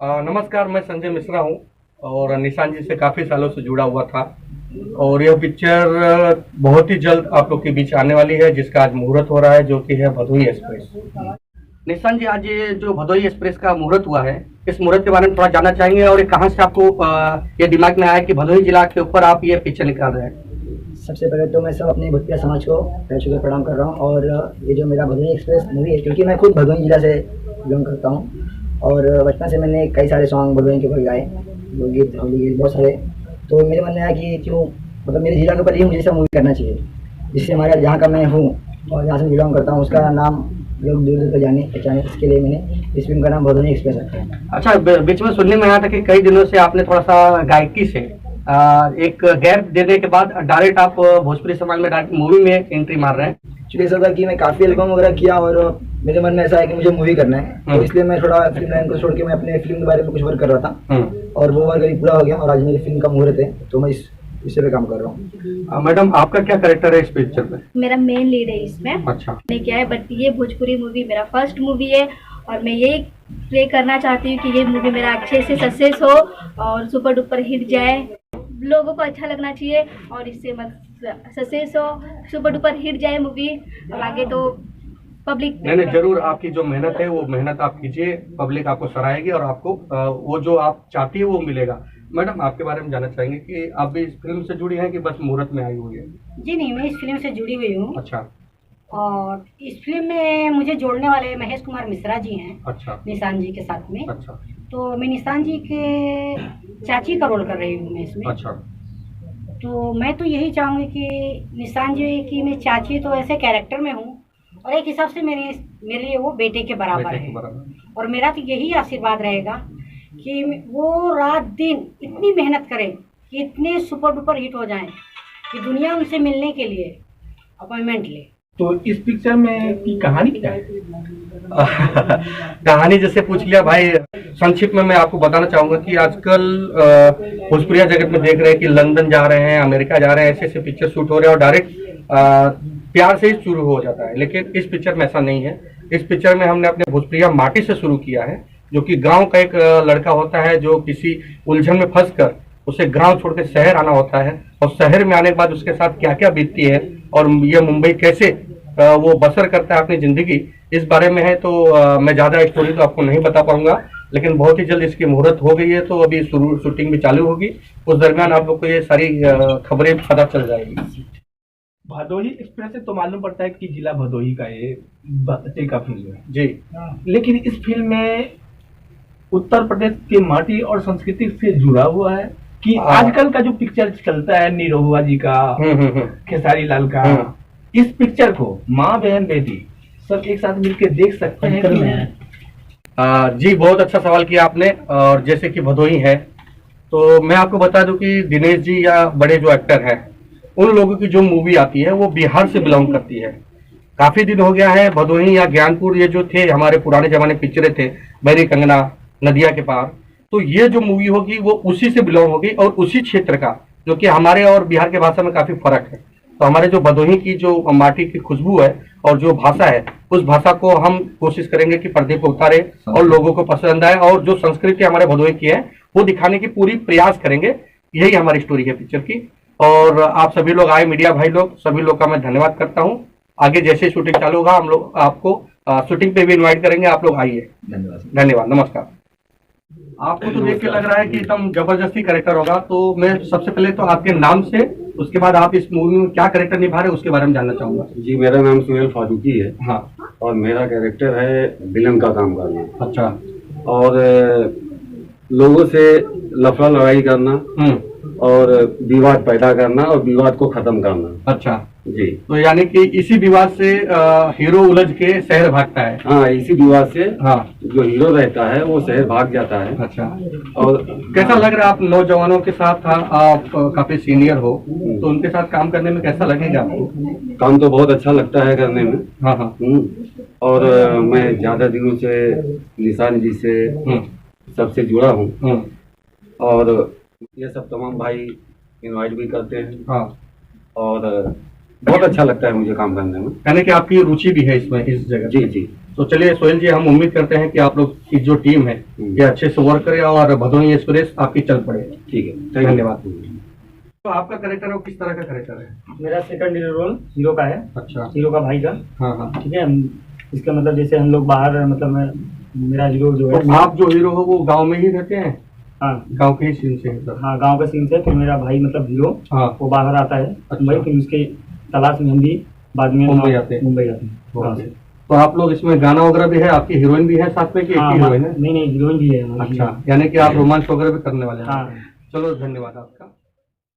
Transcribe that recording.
नमस्कार, मैं संजय मिश्रा हूँ और निशान जी से काफ़ी सालों से जुड़ा हुआ था और यह पिक्चर बहुत ही जल्द आप लोग के बीच आने वाली है, जिसका आज मुहूर्त हो रहा है, जो कि है भदोही एक्सप्रेस। निशान जी, आज ये जो भदोही एक्सप्रेस का मुहूर्त हुआ है, इस मुहूर्त के बारे में थोड़ा जानना चाहेंगे और ये कहाँ से आपको ये दिमाग में आया कि भदोही जिला के ऊपर आप ये पिक्चर निकाल रहे हैं? सबसे पहले तो मैं सब अपने भोजपुरिया समाज को पैर छू के प्रणाम कर रहा हूँ। और ये जो मेरा भदोही एक्सप्रेस मूवी है, क्योंकि मैं खुद भदोही जिला से बिलोंग करता हूँ और बचपन से मैंने कई सारे सॉन्ग भदोही के ऊपर गाए, लोकगीत होली गीत बहुत सारे। तो मेरे मन में आया कि क्यों मतलब मेरे जिला के ऊपर ही मुझे सब मूवी करना चाहिए, जिससे हमारा जहाँ का मैं हूँ और जहाँ से बिलोंग करता हूँ उसका नाम लोग दूर दूर तक जाने पहचाने। इसके लिए मैंने इस फिल्म का नाम भदोही एक्सप्रेस रखा है। अच्छा, बीच में सुनने में आया था कि कई दिनों से आपने थोड़ा सा गायकी से एक गैप देने के बाद डायरेक्ट आप भोजपुरी समाज में डायरेक्ट मूवी में एंट्री मार रहे हैं। एक्चुअली ऐसा था कि मैं काफ़ी एल्बम वगैरह किया और मेरे मन में ऐसा है कि मुझे मूवी करना है, तो इसलिए मैं थोड़ा फिल्म लाइन को छोड़ के मैं अपने फिल्म के बारे में कुछ वर्क कर रहा था और वो वर्क अभी पूरा हो गया और आज मेरी फिल्म का मुहूर्त है, तो मैं इस विषय पे काम कर रहा हूँ। मैडम, आपका क्या कैरेक्टर है इस पिक्चर में? मेरा मेन लीड है इसमें। अच्छा। मैंने क्या है, बट ये भोजपुरी मूवी मेरा फर्स्ट मूवी है और मैं यही प्रे करना चाहती हूँ कि ये मूवी मेरा अच्छे से सक्सेस हो और सुपर डुपर हिट जाए, लोगों को अच्छा लगना चाहिए और इससे सक्सेस हो, सुपर डुपर हिट जाए मूवी। अब आगे तो पब्लिक नहीं, जरूर आपकी जो मेहनत है वो मेहनत आप कीजिए, पब्लिक आपको सराहेगी और आपको वो जो आप चाहती है वो मिलेगा। मैडम, आपके बारे में जानना चाहेंगे कि आप भी इस फिल्म से जुड़ी हैं कि बस मुहूर्त में आई हुई है? जी नहीं, मैं इस फिल्म से जुड़ी हुई हूँ। अच्छा। और इस फिल्म में मुझे जोड़ने वाले महेश कुमार मिश्रा जी हैं। अच्छा। निशान जी के साथ में। अच्छा। तो मैं निशान जी के चाची का रोल कर रही हूँ मैं इसमें। अच्छा। तो मैं तो यही चाहूँगी कि निशान जी की मैं चाची तो ऐसे कैरेक्टर में हूँ और एक हिसाब से मेरे लिए वो बेटे के बराबर है। और मेरा तो यही आशीर्वाद रहेगा कि वो रात दिन इतनी मेहनत करें कि इतने सुपर डुपर हिट हो जाएं कि दुनिया उनसे मिलने के लिए अपॉइंटमेंट ले। तो इस पिक्चर में की कहानी क्या है? कहानी जैसे पूछ लिया भाई, संक्षिप्त में मैं आपको बताना चाहूंगा कि आजकल भोजपुरिया जगत में देख रहे हैं कि लंदन जा रहे हैं, अमेरिका जा रहे हैं, ऐसे ऐसे पिक्चर शूट हो रहे हैं और डायरेक्ट प्यार से ही शुरू हो जाता है। लेकिन इस पिक्चर में ऐसा नहीं है। इस पिक्चर में हमने अपने भोजपुरिया माटी से शुरू किया है, जो कि गांव का एक लड़का होता है जो किसी उलझन में फंसकर उसे गांव छोड़ के शहर आना होता है और शहर में आने के बाद उसके साथ क्या क्या बीतती है और ये मुंबई कैसे वो बसर करता है अपनी जिंदगी, इस बारे में है। तो मैं ज्यादा स्टोरी तो आपको नहीं बता पाऊंगा, लेकिन बहुत ही जल्द इसकी मुहूर्त हो गई है, तो अभी शूटिंग भी चालू होगी। उस दरमियान आप लोग को ये सारी खबरें पता चल जाएगी। भदोही एक्सप्रेस से तो मालूम पड़ता है कि जिला भदोही का ये बच्चे का फिल्म है जी, लेकिन इस फिल्म में उत्तर प्रदेश की माटी और संस्कृति से जुड़ा हुआ है कि आजकल का जो पिक्चर चलता है निरहुआ जी का, खेसारी लाल का, इस पिक्चर को माँ बहन बेटी सब एक साथ मिलकर देख सकते हैं कि जी, बहुत अच्छा सवाल किया आपने। और जैसे कि भदोही है, तो मैं आपको बता दूं कि दिनेश जी या बड़े जो एक्टर हैं, उन लोगों की जो मूवी आती है वो बिहार से बिलोंग करती है। काफी दिन हो गया है भदोही या ज्ञानपुर, ये जो थे हमारे पुराने जमाने पिक्चरें थे, बैरी कंगना, नदिया के पार, तो ये जो मूवी होगी वो उसी से बिलोंग होगी और उसी क्षेत्र का, जो कि हमारे और बिहार के भाषा में काफी फर्क है। तो हमारे जो भदोही की जो माटी की खुशबू है और जो भाषा है, उस भाषा को हम कोशिश करेंगे कि पर्दे पर उतारे और लोगों को पसंद आए और जो संस्कृति हमारे भदोही की है वो दिखाने की पूरी प्रयास करेंगे। यही हमारी स्टोरी है पिक्चर की। और आप सभी लोग आए, मीडिया भाई लोग, सभी लोग का मैं धन्यवाद करता हूँ। आगे जैसे शूटिंग चालू होगा हम लोग आपको शूटिंग पे भी इनवाइट करेंगे, आप लोग आइए। धन्यवाद, नमस्कार। आपको तो देख के लग रहा है कि एकदम जबरदस्ती कैरेक्टर होगा, तो मैं सबसे पहले तो आपके नाम से, उसके बाद आप इस मूवी में क्या कैरेक्टर निभा रहे हैं उसके बारे में जानना चाहूंगा। जी, मेरा नाम सुहेल फारूकी है। हाँ। और मेरा कैरेक्टर है विलन का काम करना। अच्छा। और लोगों से लफड़ा लड़ाई करना और विवाद पैदा करना और विवाद को खत्म करना। अच्छा जी। तो यानी कि इसी विवाद से हीरो उलझ के शहर भागता है। हाँ, इसी विवाद से हाँ, जो हीरो रहता है वो शहर भाग जाता है। अच्छा। और कैसा लग रहा है, आप नौजवानों के साथ था, आप काफी सीनियर हो, तो उनके साथ काम करने में कैसा लगेगा आपको? काम तो बहुत अच्छा लगता है करने में। हाँ हाँ। और मैं ज्यादा दिनों से निशान जी से सबसे जुड़ा हूँ और ये सब तमाम भाई इनवाइट भी करते हैं। हाँ। और बहुत अच्छा लगता है मुझे काम करने में। यानी कि आपकी रुचि भी है इसमें, इस जगह। जी जी। तो चलिए सोहेल जी, हम उम्मीद करते हैं कि आप लोग की जो टीम है ये अच्छे से वर्क करे और भदोही एक्सप्रेस आपकी चल पड़े। ठीक है, धन्यवाद। तो आपका कैरेक्टर है, किस तरह का कैरेक्टर है? मेरा सेकंड रोल हीरो का है, अच्छा। हीरो का भाई का। हाँ हाँ। ठीक है, इसका मतलब जैसे हम लोग बाहर, मतलब मेरा हीरो जो है, तो आप जो हीरो हो वो गांव में ही रहते हैं? हाँ गांव के ही सीन से है? हाँ, गांव का सीन से। फिर मेरा भाई मतलब हीरो, हाँ। वो बाहर आता है अच्छा। मुंबई, फिर उसके तलाश में हम भी बाद में मुंबई आते हैं। मुंबई आते हैं। हाँ। तो आप लोग इसमें गाना वगैरह भी है, आपकी हीरोइन भी है साथ में कि एक हाँ, ही हीरोइन है? नहीं नहीं, हीरोइन भी है हमारी। अच्छा, यानी कि आप रोमांच वगैरह भी करने वाले हैं। हाँ। चलो धन्यवाद आपका।